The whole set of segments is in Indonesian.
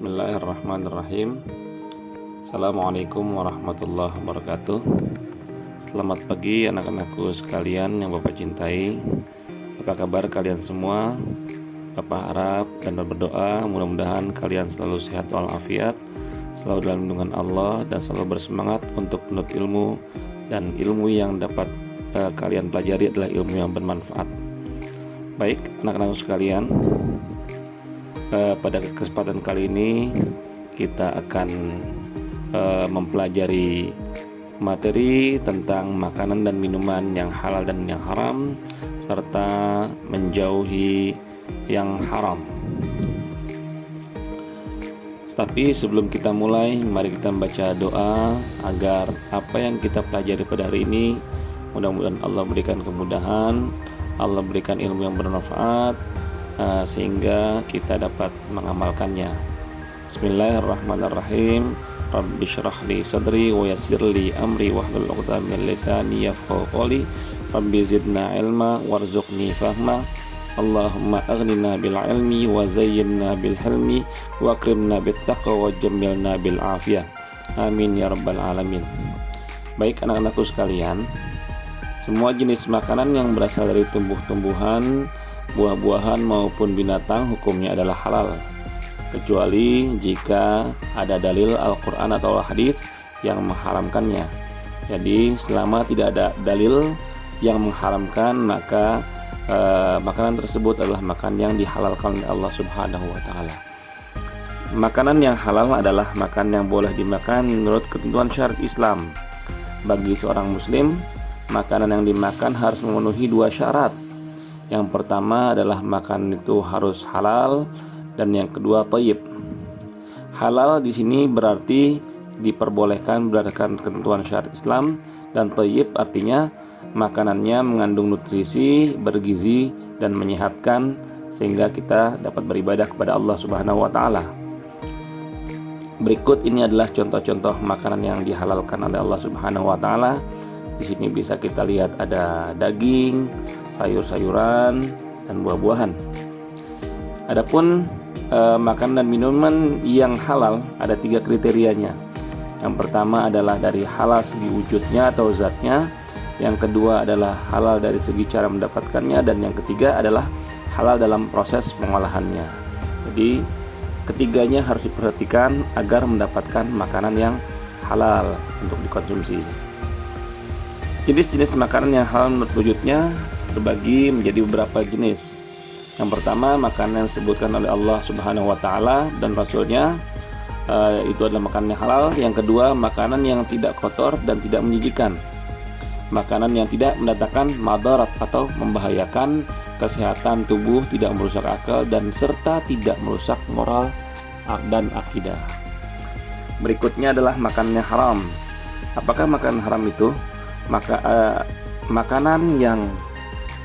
Bismillahirrahmanirrahim. Assalamualaikum warahmatullahi wabarakatuh. Selamat pagi anak-anakku sekalian yang Bapak cintai. Apa kabar kalian semua? Bapak harap dan berdoa mudah-mudahan kalian selalu sehat walafiat, selalu dalam lindungan Allah, dan selalu bersemangat untuk menuntut ilmu, dan ilmu yang dapat kalian pelajari adalah ilmu yang bermanfaat. Baik anak-anakku sekalian, pada kesempatan kali ini kita akan mempelajari materi tentang makanan dan minuman yang halal dan yang haram, serta menjauhi yang haram. Tapi sebelum kita mulai, mari kita membaca doa agar apa yang kita pelajari pada hari ini mudah-mudahan Allah berikan kemudahan, Allah berikan ilmu yang bermanfaat, sehingga kita dapat mengamalkannya. Bismillahirrahmanirrahim. Rabbi syrah li sadri wa yassir li amri wahlul 'uqdatam min lisani yafqahu qawli. Rabbi zidna ilma warzuqni fahma. Allahumma aghnina bil ilmi wa zayyinna bil hilmi wa akrimna bit taqwa wa jammilna bil afiyah. Amin ya rabbal alamin. Baik anak-anakku sekalian, semua jenis makanan yang berasal dari tumbuh-tumbuhan, buah-buahan maupun binatang hukumnya adalah halal, kecuali jika ada dalil Al-Quran atau hadis yang mengharamkannya. Jadi selama tidak ada dalil yang mengharamkan, maka makanan tersebut adalah makanan yang dihalalkan oleh Allah Subhanahu wa Ta'ala. Makanan yang halal adalah makanan yang boleh dimakan menurut ketentuan syariat Islam. Bagi seorang muslim, makanan yang dimakan harus memenuhi dua syarat. Yang pertama adalah makanan itu harus halal, dan yang kedua thayyib. Halal di sini berarti diperbolehkan berdasarkan ketentuan syariat Islam, dan thayyib artinya makanannya mengandung nutrisi, bergizi dan menyehatkan sehingga kita dapat beribadah kepada Allah Subhanahu wa Ta'ala. Berikut ini adalah contoh-contoh makanan yang dihalalkan oleh Allah Subhanahu wa Ta'ala. Di sini bisa kita lihat ada daging, sayur-sayuran, dan buah-buahan. Adapun makanan dan minuman yang halal ada 3 kriterianya. Yang pertama adalah dari halal segi wujudnya atau zatnya, yang kedua adalah halal dari segi cara mendapatkannya, dan yang ketiga adalah halal dalam proses pengolahannya. Jadi ketiganya harus diperhatikan agar mendapatkan makanan yang halal untuk dikonsumsi. Jenis-jenis makanan yang halal menurut wujudnya terbagi menjadi beberapa jenis. Yang pertama, makanan yang disebutkan oleh Allah Subhanahu wa Ta'ala dan Rasulnya, itu adalah makanan yang halal. Yang kedua, makanan yang tidak kotor dan tidak menjijikan, makanan yang tidak mendatangkan madarat atau membahayakan kesehatan tubuh, tidak merusak akal, dan serta tidak merusak moral dan akidah. Berikutnya adalah makanan yang haram. Apakah makanan haram itu? Makanan yang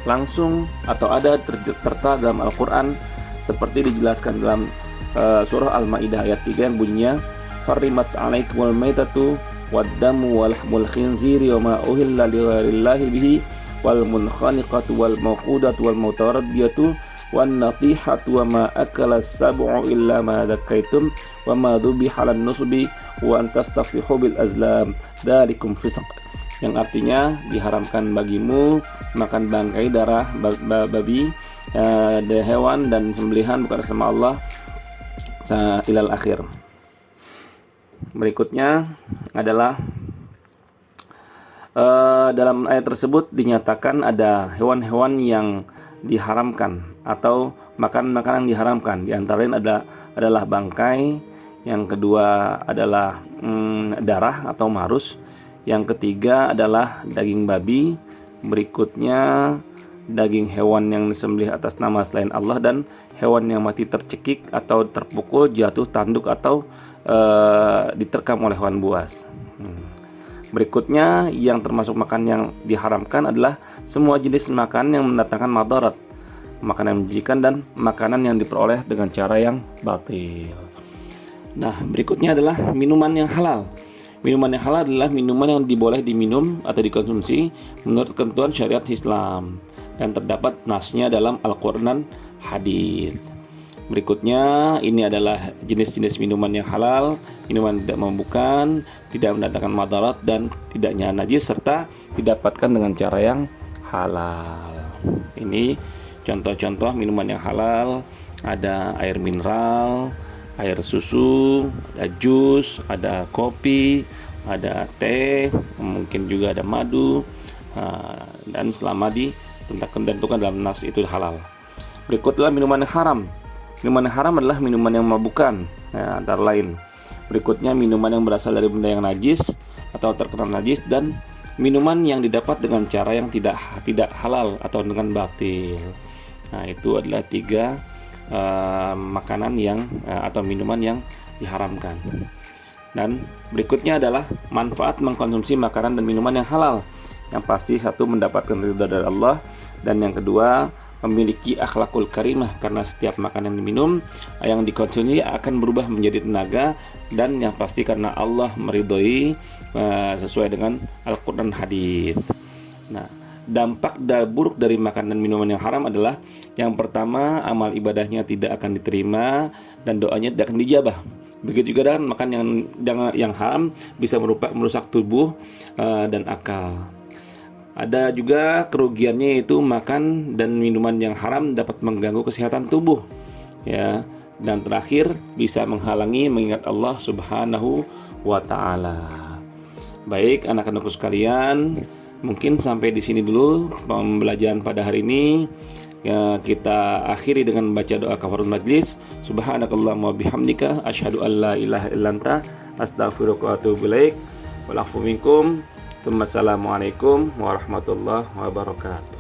langsung atau ada tertera dalam Al-Quran, seperti dijelaskan dalam surah Al-Ma'idah ayat 3 yang bunyinya Harimat 'alaikumul maitatu waddamu walahmul khinziri wa ma uhilla li ghairillahi bihi wal munkhaniqatu wal mawqudatu wal mutaradiyatu wan natihatu wa ma akala sab'u illa ma dzakaitum wa ma dhubiha 'alan nusbi wa an tastafihu bil azlam dzalikum fisq, yang artinya diharamkan bagimu makan bangkai darah babi, hewan dan sembelihan bukan sama Allah ilal akhir. Berikutnya adalah dalam ayat tersebut dinyatakan ada hewan-hewan yang diharamkan atau makanan-makanan yang diharamkan. Di antara lain adalah bangkai, yang kedua adalah darah atau marus, yang ketiga adalah daging babi, berikutnya daging hewan yang disembelih atas nama selain Allah, dan hewan yang mati tercekik atau terpukul, jatuh, tanduk, atau diterkam oleh hewan buas. Berikutnya yang termasuk makanan yang diharamkan adalah semua jenis makanan yang mendatangkan madarat, makanan yang menjijikan, dan makanan yang diperoleh dengan cara yang batil. Nah, berikutnya adalah minuman yang halal. Minuman yang halal adalah minuman yang diboleh diminum atau dikonsumsi menurut ketentuan syariat Islam, dan terdapat nasnya dalam Al-Quran dan hadis. Berikutnya, ini adalah jenis-jenis minuman yang halal, minuman tidak memabukkan, tidak mendatangkan madarat dan tidaknya najis serta didapatkan dengan cara yang halal. Ini contoh-contoh minuman yang halal, ada air mineral, air susu, ada jus, ada kopi, ada teh, mungkin juga ada madu, dan selama ditentukan dalam nas itu halal. Berikutnya minuman yang haram. Minuman yang haram adalah minuman yang memabukkan, antara lain. Berikutnya minuman yang berasal dari benda yang najis atau terkena najis, dan minuman yang didapat dengan cara yang tidak halal atau dengan batil. Nah, itu adalah 3 makanan yang atau minuman yang diharamkan. Dan berikutnya adalah manfaat mengkonsumsi makanan dan minuman yang halal. Yang pasti satu, mendapatkan ridha dari Allah, dan yang kedua, memiliki akhlakul karimah, karena setiap makanan yang diminum yang dikonsumsi akan berubah menjadi tenaga, dan yang pasti karena Allah meridhoi sesuai dengan Al-Quran hadits. Nah, dampak buruk dari makanan dan minuman yang haram adalah yang pertama, amal ibadahnya tidak akan diterima dan doanya tidak akan dijabah. Begitu juga dengan makan yang haram bisa merusak tubuh dan akal. Ada juga kerugiannya, yaitu makan dan minuman yang haram dapat mengganggu kesehatan tubuh, ya. Dan terakhir, bisa menghalangi mengingat Allah Subhanahu wa taala. Baik, anak-anakku sekalian, mungkin sampai di sini dulu pembelajaran pada hari ini. Ya, kita akhiri dengan membaca doa kafaratul majlis. Subhanakallahumma bihamdika asyhadu an la ilaha illa anta astaghfiruka wa atubu ilaik. Wal afu minkum. Assalamualaikum warahmatullahi wabarakatuh.